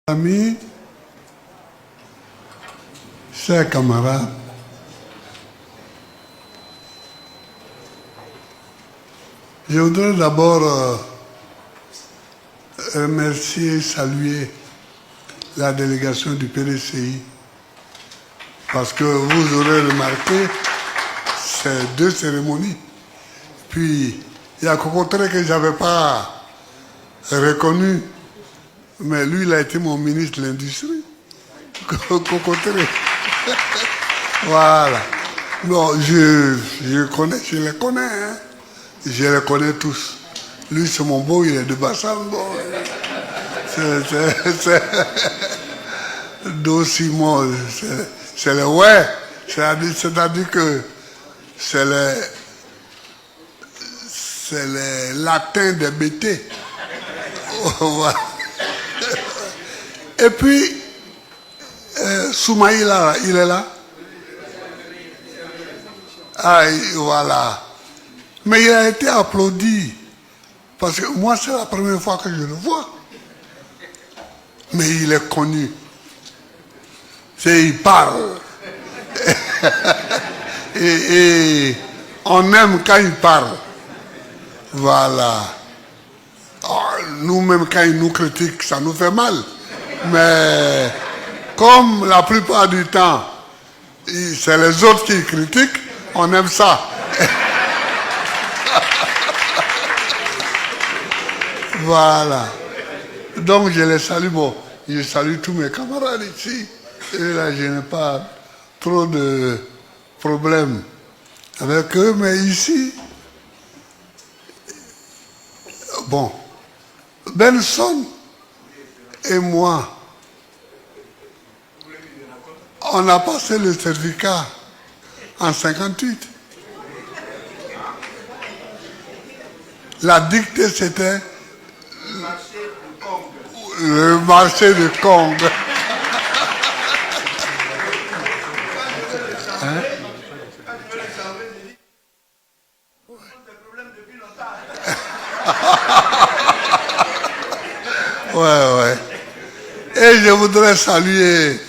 Amis, chers camarades, je voudrais d'abord remercier et saluer la délégation du PDCI parce que vous aurez remarqué ces deux cérémonies. Puis, il y a Cocotré que je n'avais pas reconnu, mais lui, il a été mon ministre de l'Industrie. Cocotré. Voilà. Non, je les connais, hein. Je les connais tous. Lui, c'est mon beau, il est de Bassam. Bon. C'est Simon, c'est le ouais. C'est-à-dire que c'est les latins des BT. Voilà. Et puis, Soumaïla, il est là. Ah, voilà. Mais il a été applaudi. Parce que moi, c'est la première fois que je le vois. Mais il est connu. Il parle. et on aime quand il parle. Voilà. Oh, nous-mêmes, quand il nous critique, ça nous fait mal. Mais comme la plupart du temps, c'est les autres qui critiquent, on aime ça. Voilà. Donc je les salue. Bon, je salue tous mes camarades ici. Et là, je n'ai pas trop de problèmes avec eux, mais ici, bon, Benson et moi, on a passé le certificat en 58. La dictée, c'était le marché de Congo. Hein? Ouais. Et je voudrais saluer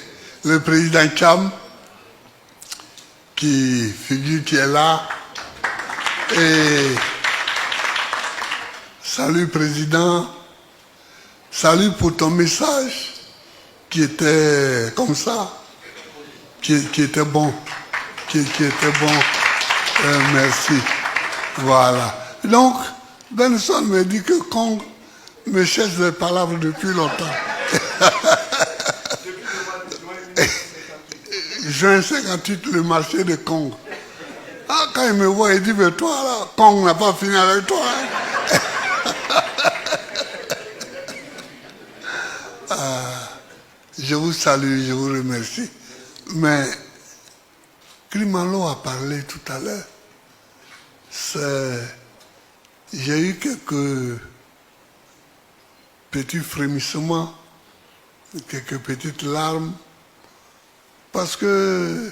le président Cham, qui est là. Et salut président. Salut pour ton message qui était comme ça, qui était bon, qui était bon. Merci. Voilà. Donc, Benson me dit que Kong me cherche des palabres depuis longtemps. Juin 58, le marché de Kong. Ah, quand il me voit, il dit, mais toi là, Kong n'a pas fini avec toi. Hein? Je vous salue, je vous remercie. Mais Klimalo a parlé tout à l'heure. J'ai eu quelques petits frémissements, quelques petites larmes, parce que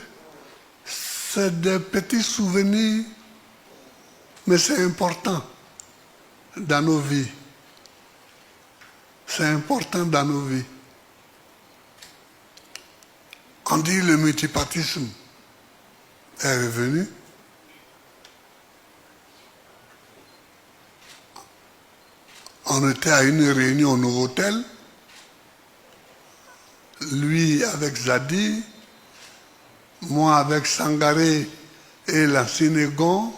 c'est des petits souvenirs, mais c'est important dans nos vies. C'est important dans nos vies. On dit le multipartisme est revenu. On était à une réunion au Novotel, lui avec Zadi, moi avec Sangaré et la Sénégon,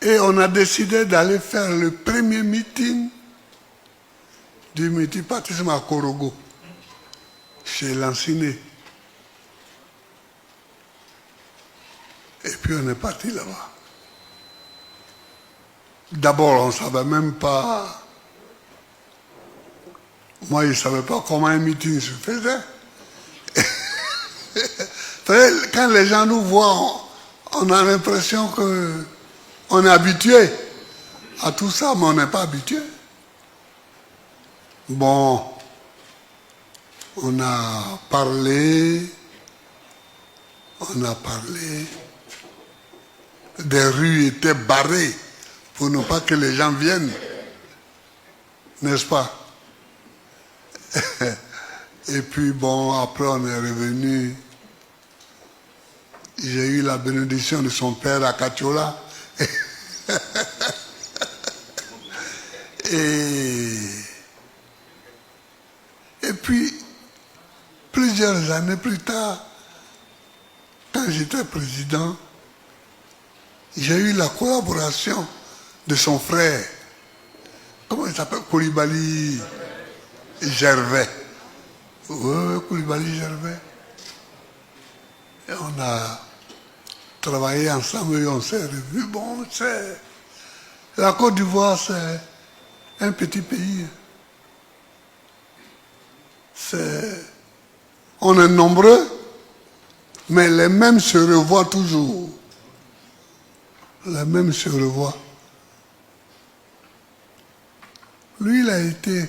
et on a décidé d'aller faire le premier meeting du multipartisme à Korogo, chez Lanciné. Et puis on est parti là-bas. D'abord, on ne savait même pas. Moi, je ne savais pas comment un meeting se faisait. Quand les gens nous voient, on a l'impression qu'on est habitué à tout ça, mais on n'est pas habitué. Bon, on a parlé, des rues étaient barrées pour ne pas que les gens viennent, n'est-ce pas? Et puis bon, après on est revenu. J'ai eu la bénédiction de son père à Katiola. Et puis, plusieurs années plus tard, quand j'étais président, j'ai eu la collaboration de son frère. Comment il s'appelle? Koulibaly Gervais. Oui, Koulibaly Gervais. Et on a travaillé ensemble et on s'est revus. Bon, c'est... La Côte d'Ivoire, c'est un petit pays. On est nombreux, mais les mêmes se revoient toujours. Les mêmes se revoient. Lui, il a été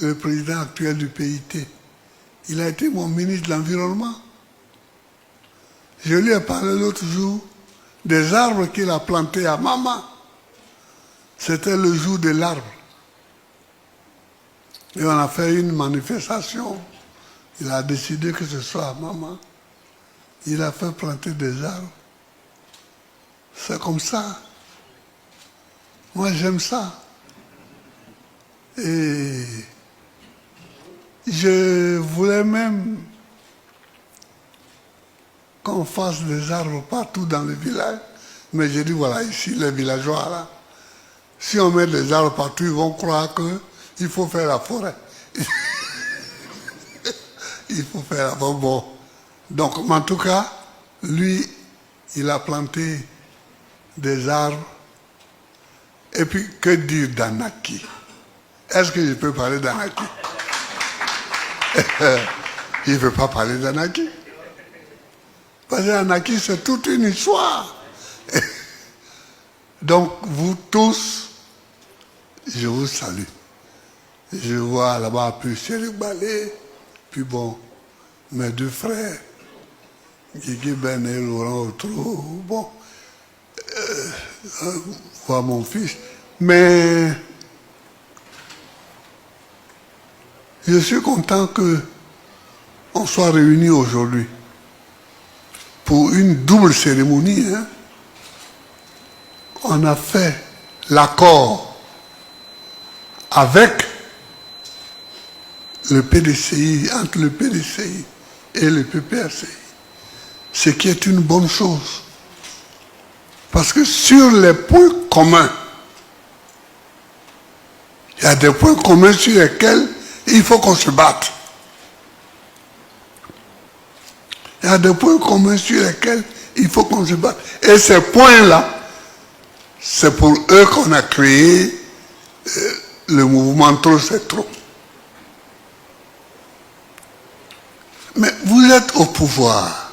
le président actuel du PIT. Il a été mon ministre de l'Environnement. Je lui ai parlé l'autre jour des arbres qu'il a plantés à Mama. C'était le jour de l'arbre. Et on a fait une manifestation. Il a décidé que ce soit à Mama. Il a fait planter des arbres. C'est comme ça. Moi, j'aime ça. Et je voulais même qu'on fasse des arbres partout dans le village. Mais j'ai dit, voilà, ici, les villageois, là, si on met des arbres partout, ils vont croire qu'il faut faire la forêt. Il faut faire la forêt. Bon. Donc, en tout cas, lui, il a planté des arbres. Et puis, que dire d'Anaki? Est-ce que je peux parler d'Anaki? Il ne veut pas parler d'Anaki. Parce qu'Anaki, c'est toute une histoire. Donc, vous tous, je vous salue. Je vois là-bas, puis Chérik Balé, puis bon, mes deux frères, Guigui Ben et Laurent Outreau, bon, voir mon fils. Mais je suis content qu'on soit réunis aujourd'hui pour une double cérémonie. Hein. On a fait l'accord avec le PDCI, entre le PDCI et le PPRCI, ce qui est une bonne chose. Parce que sur les points communs, il y a des points communs sur lesquels il faut qu'on se batte. Il y a des points communs sur lesquels il faut qu'on se batte. Et ces points-là, c'est pour eux qu'on a créé le mouvement Trop c'est trop. Mais vous êtes au pouvoir.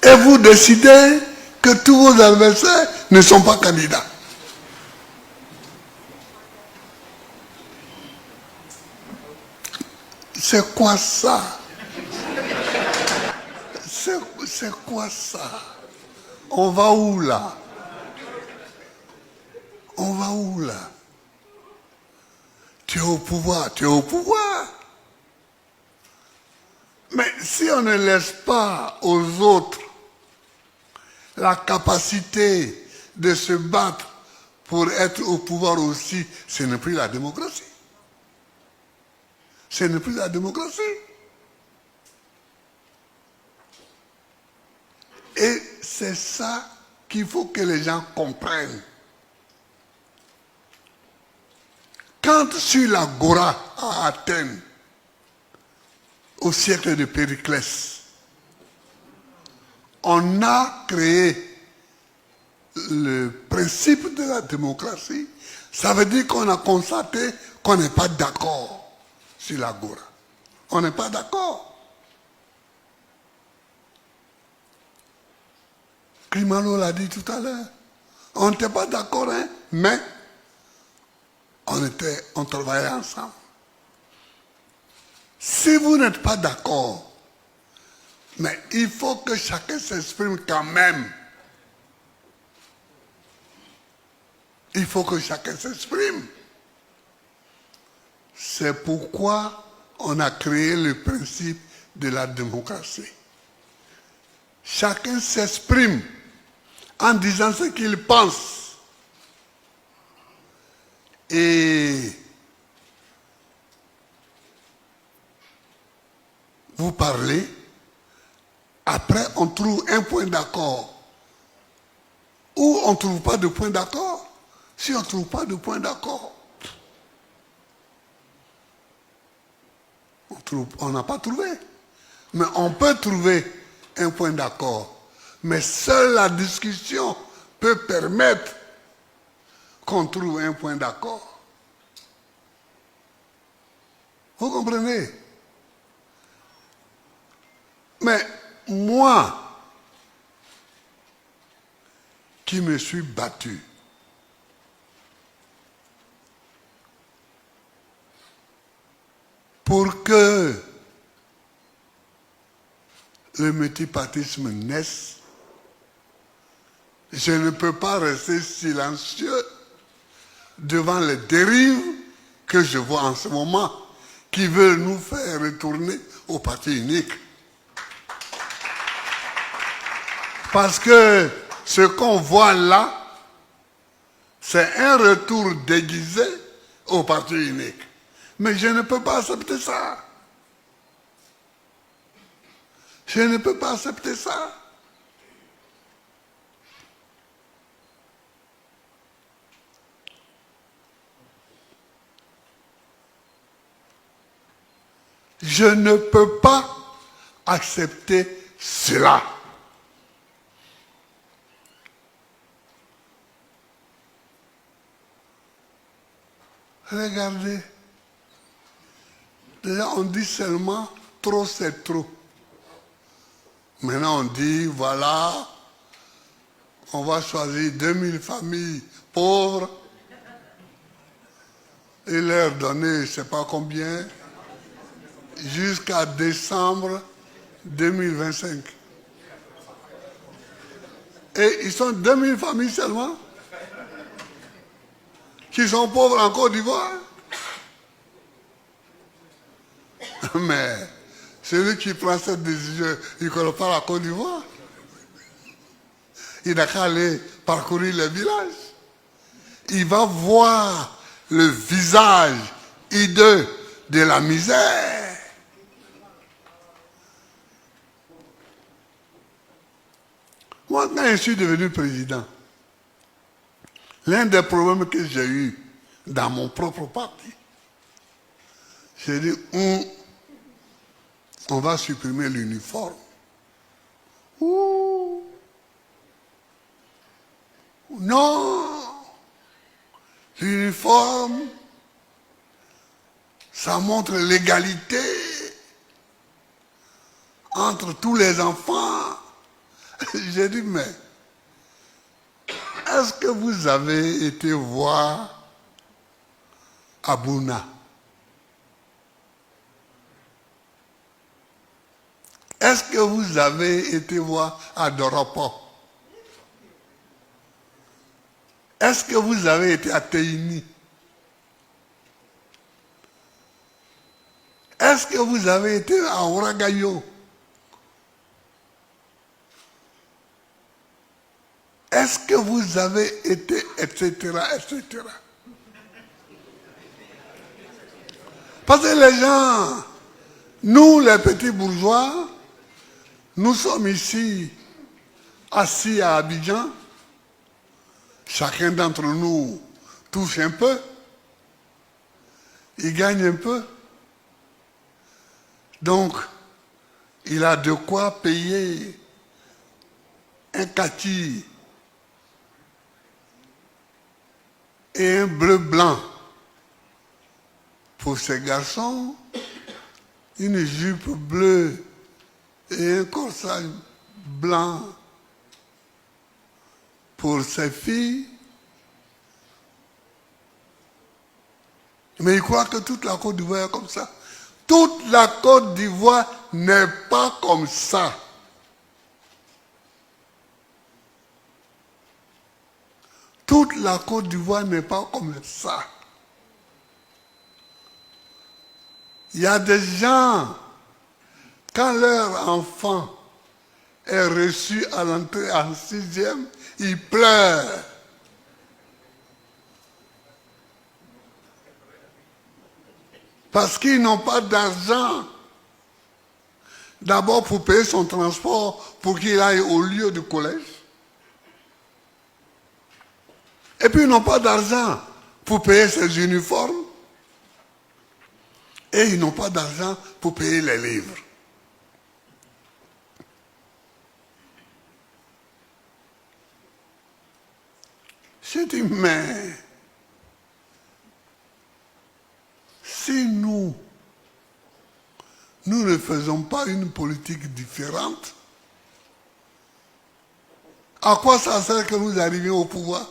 Et vous décidez que tous vos adversaires ne sont pas candidats. C'est quoi ça? C'est quoi ça? On va où là? On va où là? Tu es au pouvoir, tu es au pouvoir. Mais si on ne laisse pas aux autres la capacité de se battre pour être au pouvoir aussi, ce n'est plus la démocratie. Ce n'est plus la démocratie. Et c'est ça qu'il faut que les gens comprennent. Quand sur l'agora à Athènes, au siècle de Périclès, on a créé le principe de la démocratie, ça veut dire qu'on a constaté qu'on n'est pas d'accord sur l'agora. On n'est pas d'accord. Climano l'a dit tout à l'heure. On n'était pas d'accord, hein, mais on travaillait ensemble. Si vous n'êtes pas d'accord, mais il faut que chacun s'exprime quand même. Il faut que chacun s'exprime. C'est pourquoi on a créé le principe de la démocratie. Chacun s'exprime en disant ce qu'il pense. Et vous parlez, après on trouve un point d'accord. Ou on ne trouve pas de point d'accord. Si on ne trouve pas de point d'accord, on n'a pas trouvé. Mais on peut trouver un point d'accord. Mais seule la discussion peut permettre qu'on trouve un point d'accord. Vous comprenez? Mais moi, qui me suis battu, pour que le multipartisme naisse, je ne peux pas rester silencieux devant les dérives que je vois en ce moment, qui veulent nous faire retourner au parti unique. Parce que ce qu'on voit là, c'est un retour déguisé au parti unique. Mais je ne peux pas accepter ça. Je ne peux pas accepter ça. Je ne peux pas accepter cela. Regardez. Déjà, on dit seulement trop c'est trop. Maintenant, on dit, voilà, on va choisir 2000 familles pauvres et leur donner, je ne sais pas combien, jusqu'à décembre 2025. Et ils sont 2000 familles seulement qui sont pauvres en Côte d'Ivoire. Mais celui qui prend cette décision, il ne connaît pas la Côte d'Ivoire. Il n'a qu'à aller parcourir les villages. Il va voir le visage hideux de la misère. Moi, quand je suis devenu président, l'un des problèmes que j'ai eu dans mon propre parti, j'ai dit, on va supprimer l'uniforme. Ouh. Non, l'uniforme, ça montre l'égalité entre tous les enfants. J'ai dit, mais est-ce que vous avez été voir Abouna? Est-ce que vous avez été voir à Doropo? Est-ce que vous avez été à Teini? Est-ce que vous avez été à Oragayo? Est-ce que vous avez été, etc., etc. Parce que les gens, nous les petits bourgeois, nous sommes ici, assis à Abidjan. Chacun d'entre nous touche un peu. Il gagne un peu. Donc, il a de quoi payer un kaki et un bleu blanc pour ses garçons, une jupe bleue et un corsage blanc pour ses filles. Mais il croit que toute la Côte d'Ivoire est comme ça. Toute la Côte d'Ivoire n'est pas comme ça. Toute la Côte d'Ivoire n'est pas comme ça. Il y a des gens, quand leur enfant est reçu à l'entrée en 6e, ils pleurent. Parce qu'ils n'ont pas d'argent. D'abord pour payer son transport, pour qu'il aille au lieu du collège. Et puis ils n'ont pas d'argent pour payer ses uniformes. Et ils n'ont pas d'argent pour payer les livres. J'ai dit, mais si nous ne faisons pas une politique différente, à quoi ça sert que nous arrivions au pouvoir?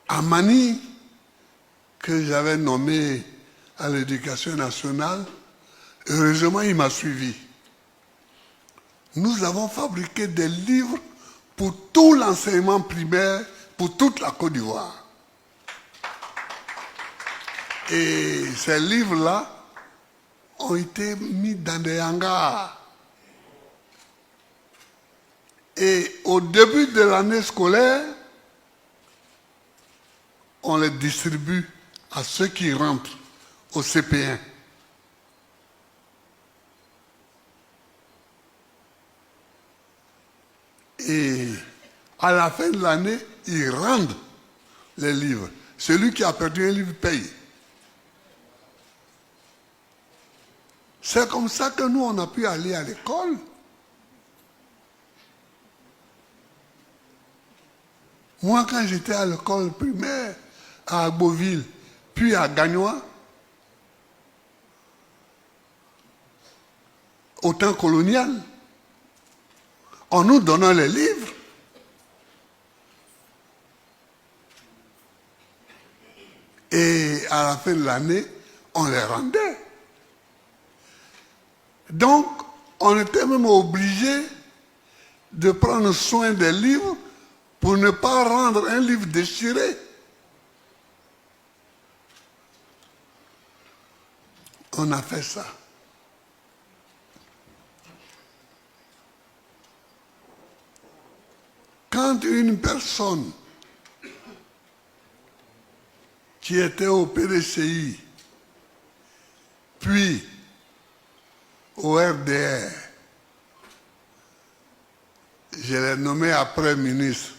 Amani, que j'avais nommé à l'éducation nationale, heureusement il m'a suivi. Nous avons fabriqué des livres pour tout l'enseignement primaire, pour toute la Côte d'Ivoire. Et ces livres-là ont été mis dans des hangars. Et au début de l'année scolaire, on les distribue à ceux qui rentrent au CP1. Et à la fin de l'année, ils rendent les livres. Celui qui a perdu un livre paye. C'est comme ça que nous, on a pu aller à l'école. Moi, quand j'étais à l'école primaire, à Agboville, puis à Gagnois, au temps colonial, en nous donnant les livres, et à la fin de l'année, on les rendait. Donc, on était même obligé de prendre soin des livres pour ne pas rendre un livre déchiré. On a fait ça. Quand une personne qui était au PDCI, puis au RDR, je l'ai nommé après ministre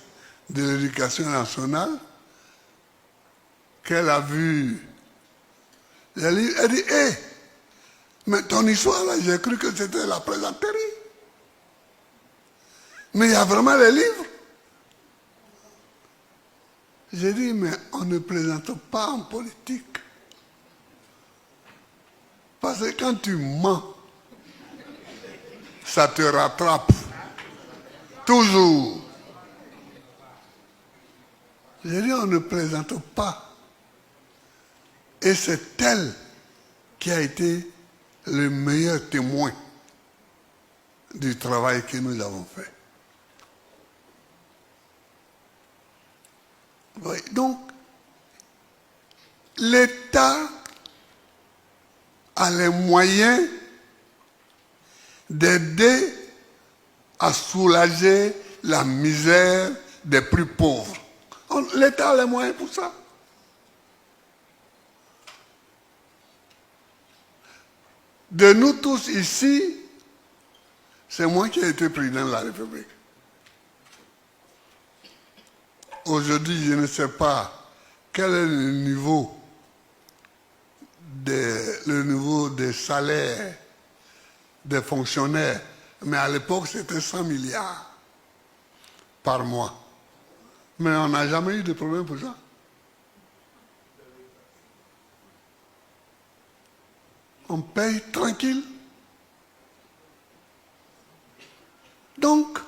de l'Éducation nationale, qu'elle a vu les livres, elle dit, hé, mais ton histoire là, j'ai cru que c'était la plaisanterie. Mais il y a vraiment les livres. J'ai dit, mais on ne plaisante pas en politique. Parce que quand tu mens, ça te rattrape. Toujours. J'ai dit, on ne plaisante pas. Et c'est elle qui a été le meilleur témoin du travail que nous avons fait. Oui, donc, l'État a les moyens d'aider à soulager la misère des plus pauvres. L'État a les moyens pour ça. De nous tous ici, c'est moi qui ai été président de la République. Aujourd'hui, je ne sais pas quel est le niveau des salaires des fonctionnaires, mais à l'époque, c'était 100 milliards par mois. Mais on n'a jamais eu de problème pour ça. On paye tranquille. Donc,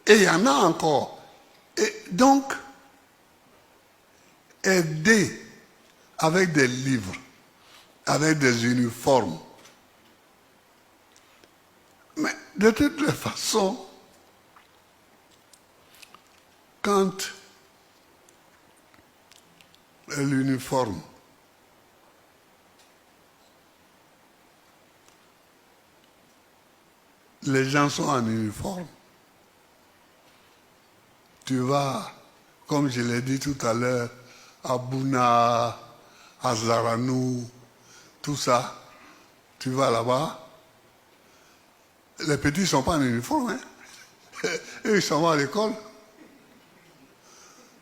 et il y en a encore. Et donc, aider avec des livres, avec des uniformes. Mais de toutes les façons, quand l'uniforme. Les gens sont en uniforme. Tu vas, comme je l'ai dit tout à l'heure, à Bouna, à Zaranou, tout ça, tu vas là-bas. Les petits ne sont pas en uniforme, hein. Eux, ils s'en vont à l'école.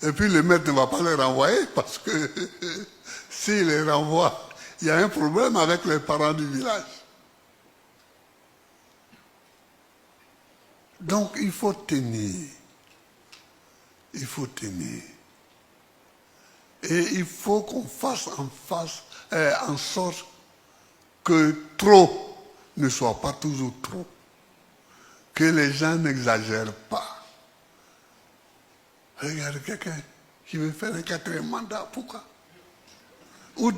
Et puis le maître ne va pas les renvoyer parce que s'il les renvoie, il y a un problème avec les parents du village. Donc il faut tenir. Il faut tenir. Et il faut qu'on fasse en sorte que trop ne soit pas toujours trop. Que les gens n'exagèrent pas. Regarde quelqu'un qui veut faire un 4e mandat, pourquoi?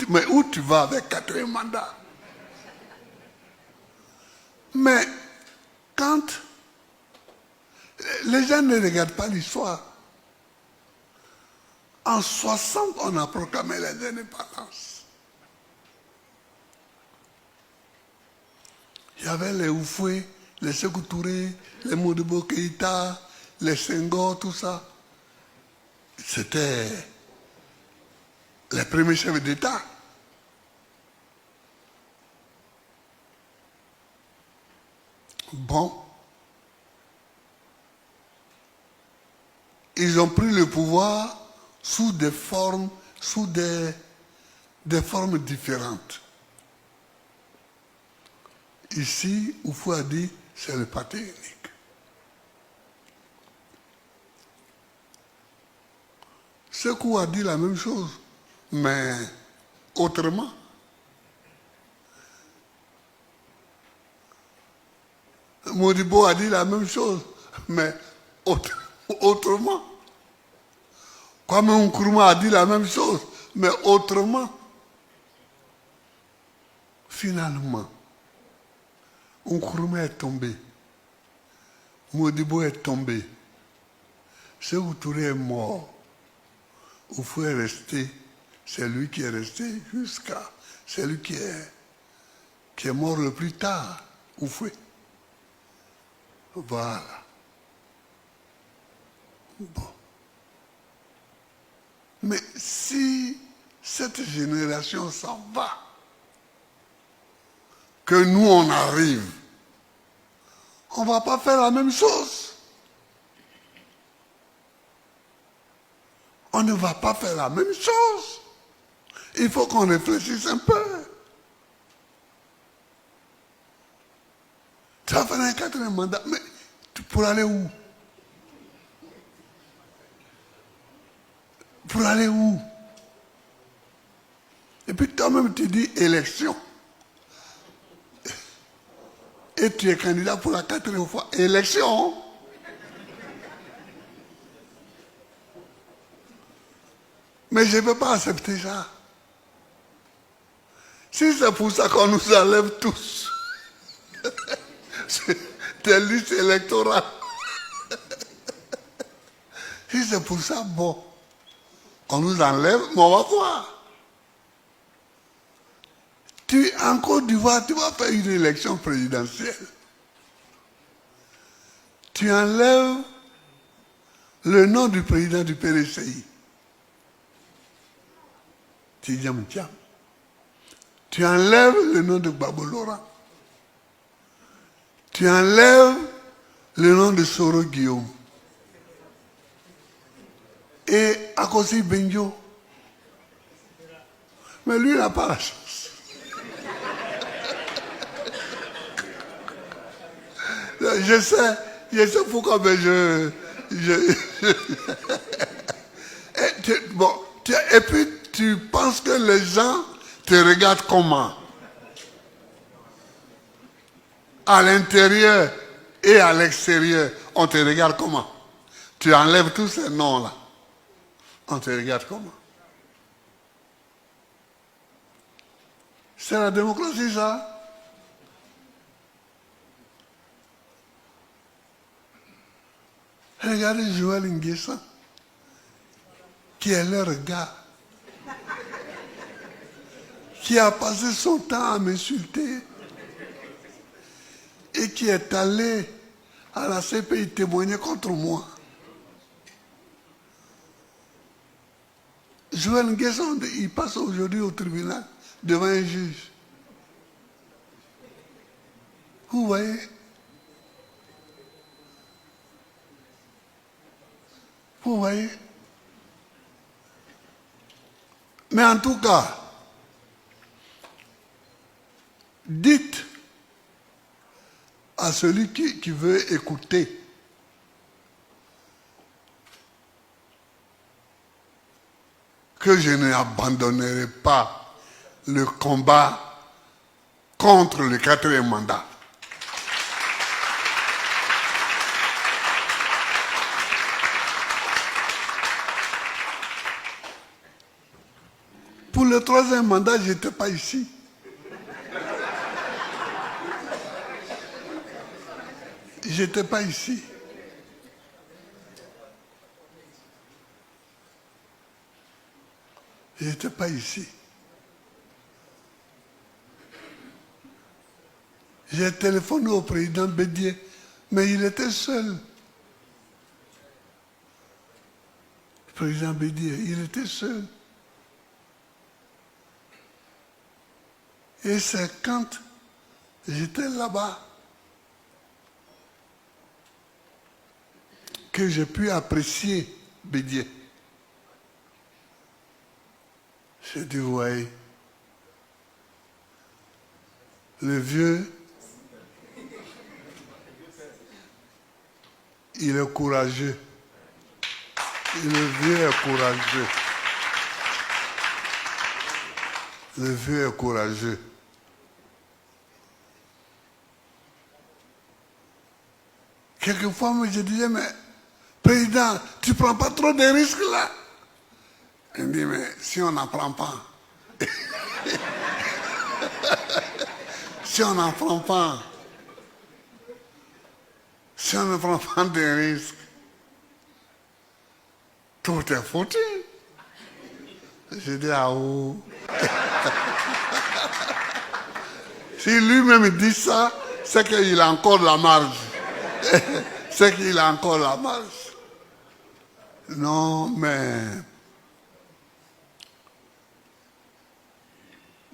Mais où tu vas avec 4e mandat? Mais quand les gens ne regardent pas l'histoire, en 60, on a proclamé les indépendances. Il y avait les Oufoué, les Sékou Touré, les Modibo Keïta, les Senghor, tout ça. C'était les premiers chefs d'État. Bon. Ils ont pris le pouvoir sous des formes, des formes différentes. Ici, Oufou a dit, c'est le parti unique. Sékou a dit la même chose, mais autrement. Modibo a dit la même chose, mais autrement. Kwame Nkrumah a dit la même chose, mais autrement. Finalement, Nkrumah est tombé. Modibo est tombé. Sékou Touré est mort. Oufou est resté. C'est lui qui est resté jusqu'à... C'est lui qui est mort le plus tard. Oufou. Voilà. Bon. Mais si cette génération s'en va, que nous on arrive, on ne va pas faire la même chose. On ne va pas faire la même chose. Il faut qu'on réfléchisse un peu. Tu vas faire un 4e mandat, mais pour aller où? Pour aller où? Et puis toi-même tu dis élection. Et tu es candidat pour la 4e fois. Élection. Mais je ne peux pas accepter ça. Si c'est pour ça qu'on nous enlève tous des listes électorales, si c'est pour ça, bon, on nous enlève, mais on va quoi? En Côte d'Ivoire, tu vas faire une élection présidentielle. Tu enlèves le nom du président du PDCI. Tu enlèves le nom de Gbagbo Laurent. Tu enlèves le nom de Soro Guillaume. Et Akosi Benjo. Mais lui, il n'a pas la chance. Je sais pourquoi, mais et puis tu penses que les gens te regardent comment? À l'intérieur et à l'extérieur, on te regarde comment? Tu enlèves tous ces noms-là. On te regarde comment? C'est la démocratie, ça. Regardez Joël Nguessan, qui est leur gars. qui a passé son temps à m'insulter et qui est allé à la CPI témoigner contre moi. Joël Nguesson, il passe aujourd'hui au tribunal devant un juge. Vous voyez? Vous voyez? Mais en tout cas, dites à celui qui veut écouter que je n'abandonnerai pas le combat contre le 4e mandat. Pour le 3e mandat, je n'étais pas ici. Je n'étais pas ici. Je n'étais pas ici. J'ai téléphoné au président Bédié, mais il était seul. Le président Bédié, il était seul. Et c'est quand j'étais là-bas que j'ai pu apprécier Bédié. J'ai dit, ouais, le vieux, il est courageux. Le vieux est courageux. Le vieux est courageux. Quelquefois, je disais, mais président, tu ne prends pas trop de risques là? Il me dit, mais si on n'en prend pas, si on n'en prend pas, si on ne prend pas de risques, tout est foutu. J'ai dit, ah oh. Si lui-même dit ça, c'est qu'il a encore la marge. C'est qu'il a encore la marge. Non, mais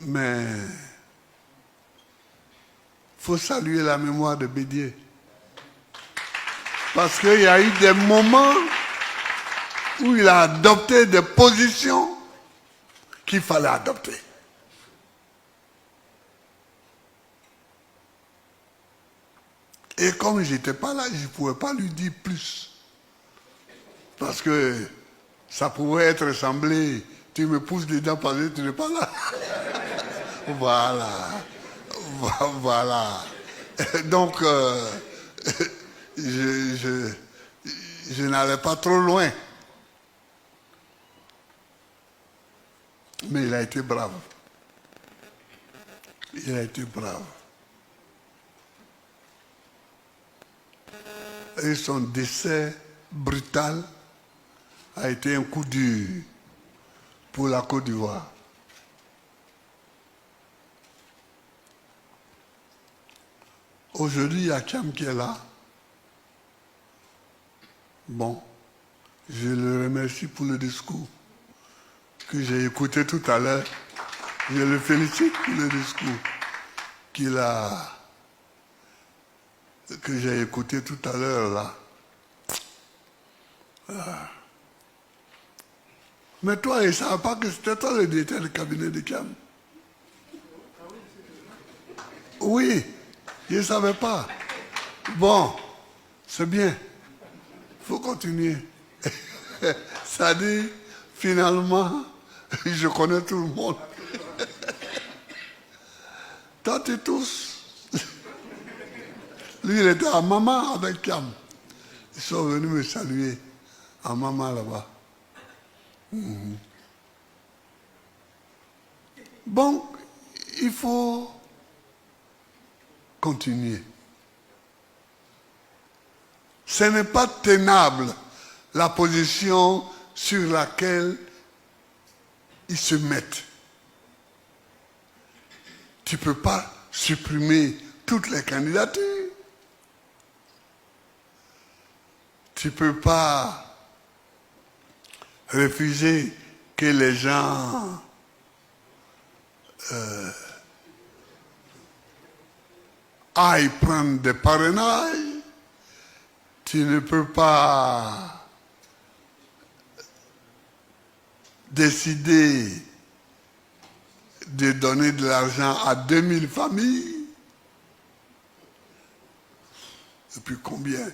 il faut saluer la mémoire de Bédié. Parce qu'il y a eu des moments où il a adopté des positions qu'il fallait adopter. Et comme je n'étais pas là, je ne pouvais pas lui dire plus. Parce que ça pouvait être semblé, tu me pousses dedans parce que tu n'es pas là. Voilà. Voilà. Donc, je n'allais pas trop loin. Mais il a été brave. Il a été brave. Et son décès brutal a été un coup dur pour la Côte d'Ivoire. Aujourd'hui, il y a Cham qui est là. Bon, je le remercie pour le discours que j'ai écouté tout à l'heure. Je le félicite pour le discours que j'ai écouté tout à l'heure là. Mais toi, il ne savait pas que c'était toi le directeur du cabinet de Cham. Oui, je ne savais pas. Bon, c'est bien. Il faut continuer. Ça dit, finalement, je connais tout le monde. Toi, tu tous. Lui, il était à Maman avec Cham. Ils sont venus me saluer à Maman là-bas. Bon, il faut continuer. Ce n'est pas tenable la position sur laquelle ils se mettent. tu ne peux pas supprimer toutes les candidatures. Tu ne peux pas refuser que les gens aillent prendre des parrainages. Tu ne peux pas décider de donner de l'argent à 2000 familles. Et puis combien?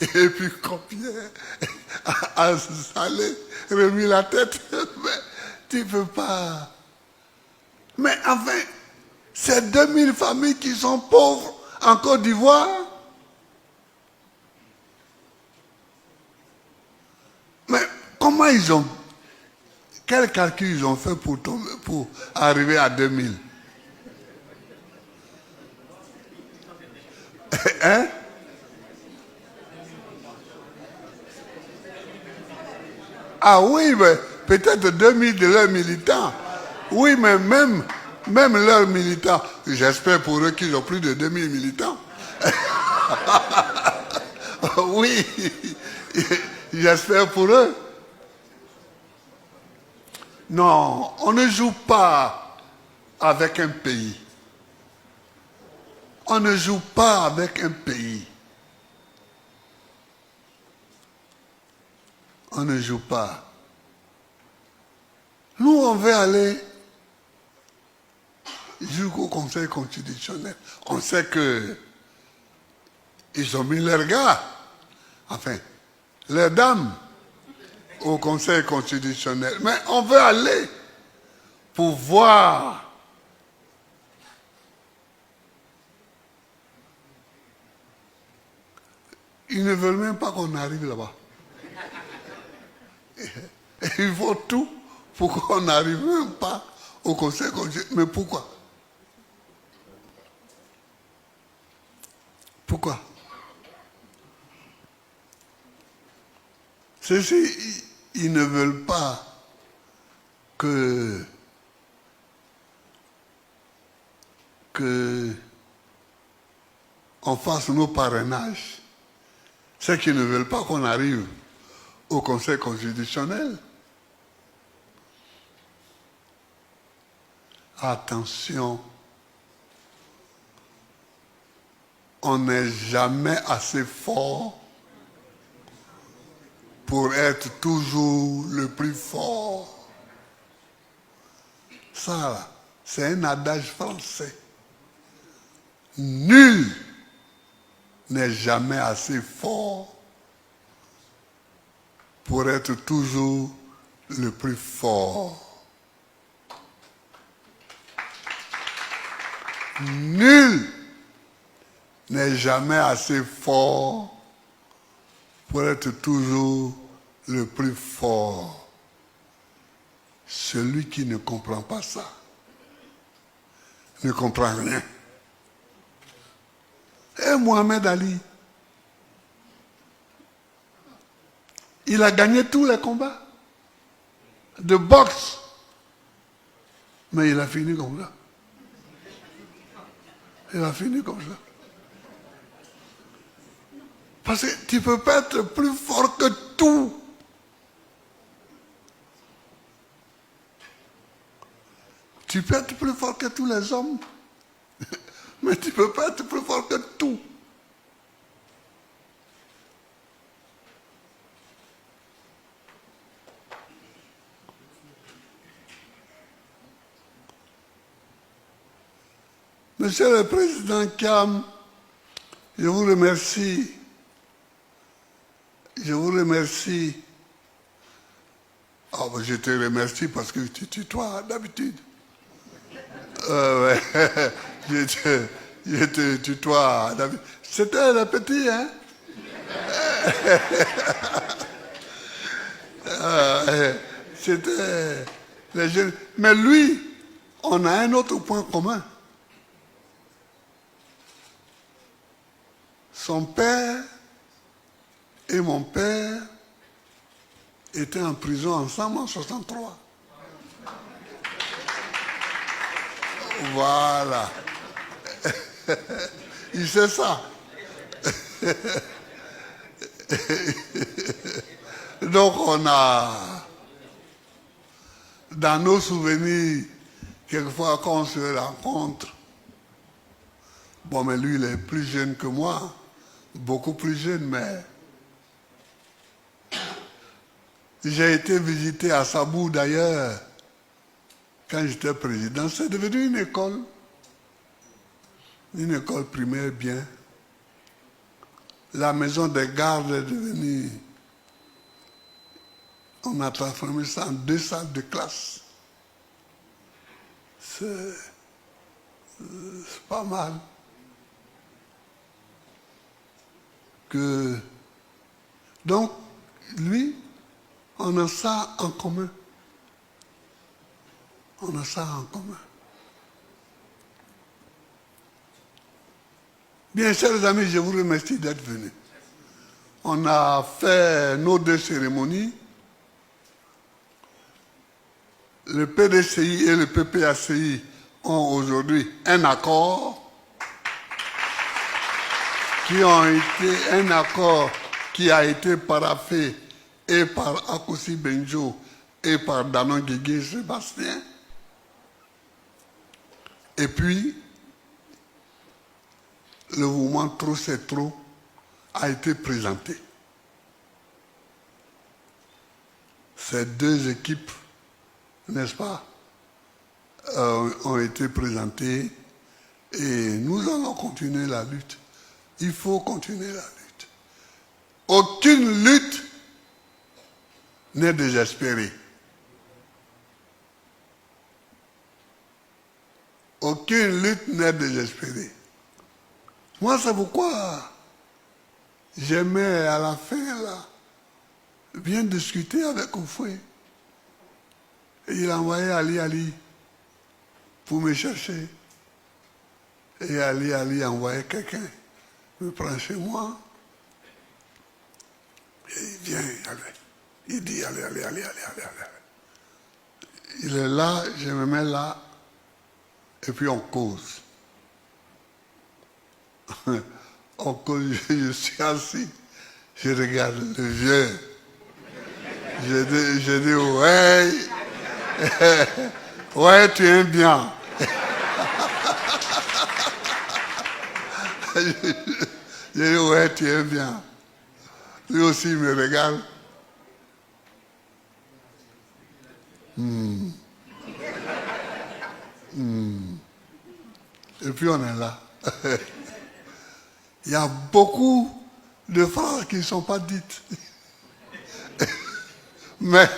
Et puis combien à Salé remis la tête? Mais tu ne peux pas. Mais enfin, c'est 2000 familles qui sont pauvres en Côte d'Ivoire. Mais comment ils ont... Quel calcul ils ont fait pour arriver à 2000? Hein? Ah oui, mais peut-être 2000 de leurs militants. Oui, mais même leurs militants, j'espère pour eux qu'ils ont plus de 2000 militants. Oui, j'espère pour eux. Non, on ne joue pas avec un pays. On ne joue pas avec un pays. On ne joue pas. Nous, on veut aller jusqu'au Conseil constitutionnel. On sait que ils ont mis leurs gars, enfin, leurs dames, au Conseil constitutionnel. Mais on veut aller pour voir ils ne veulent même pas qu'on arrive là-bas. Il faut tout pour qu'on n'arrive même pas au Conseil constitutionnel. Mais pourquoi? Pourquoi? Ceux-ci, ils ne veulent pas que on fasse nos parrainages. C'est qu'ils ne veulent pas qu'on arrive au Conseil constitutionnel. Attention, on n'est jamais assez fort pour être toujours le plus fort. Ça, c'est un adage français. Nul n'est jamais assez fort pour être toujours le plus fort. Nul n'est jamais assez fort pour être toujours le plus fort. Celui qui ne comprend pas ça ne comprend rien. Et Mohamed Ali, il a gagné tous les combats de boxe, mais il a fini comme ça. Il a fini comme ça. Parce que tu ne peux pas être plus fort que tout. Tu peux être plus fort que tous les hommes, mais tu ne peux pas être plus fort que tout. Monsieur le Président Kiam, je vous remercie. Je vous remercie. Oh, je te remercie parce que tu tutoies d'habitude. Ouais. Je te tutoie d'habitude. C'était le petit, hein? C'était les jeunes. Mais lui, on a un autre point commun. Son père et mon père étaient en prison ensemble en 1963. Voilà. Il sait ça. Donc on a, dans nos souvenirs, quelquefois quand on se rencontre, bon mais lui il est plus jeune que moi, beaucoup plus jeune, mais j'ai été visiter à Sabou d'ailleurs, quand j'étais président, c'est devenu une école primaire bien. La maison des gardes est devenue, on a transformé ça en 2 salles de classe. C'est pas mal. Donc, lui, on a ça en commun. On a ça en commun. Bien, chers amis, je vous remercie d'être venus. On a fait nos 2 cérémonies. Le PDCI et le PPACI ont aujourd'hui un accord qui a été paraphé et par Akossi Benjo et par Danon Guégué Sébastien. Et puis, le mouvement Trop c'est trop a été présenté. Ces 2 équipes, n'est-ce pas, ont été présentées et nous allons continuer la lutte. Il faut continuer la lutte. Aucune lutte n'est désespérée. Aucune lutte n'est désespérée. Moi, c'est pourquoi j'aimais à la fin, là, bien discuter avec Oufoué. Et il a envoyé Ali pour me chercher. Et Ali a envoyé quelqu'un me prend chez moi. Et il vient, allez. Il dit, allez. Il est là, je me mets là, et puis on cause. On cause, je suis assis, je regarde le vieux. Je dis, ouais, ouais, tu aimes bien. Je dis, ouais, tu aimes bien. Lui aussi, il me regarde. Et puis on est là. Il y a beaucoup de phrases qui ne sont pas dites. Mais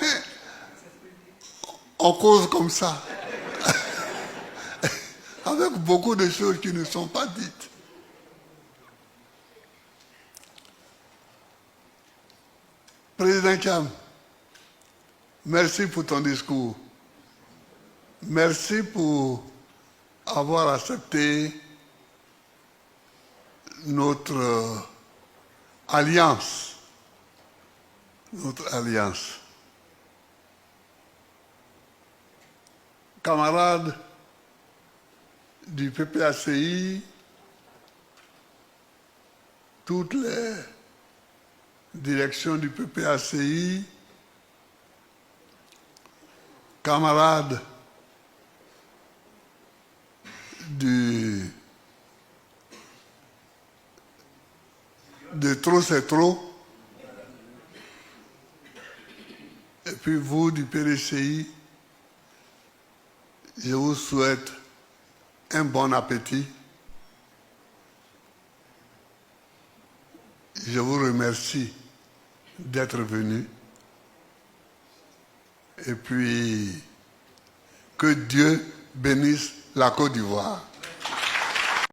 on cause comme ça. Avec beaucoup de choses qui ne sont pas dites. Président Cham, merci pour ton discours. Merci pour avoir accepté notre alliance. Camarades du PPACI, toutes les directions du PPACI, camarades de Trop c'est trop, et puis vous du PDCI, je vous souhaite un bon appétit. Je vous remercie d'être venu. Et puis, que Dieu bénisse la Côte d'Ivoire.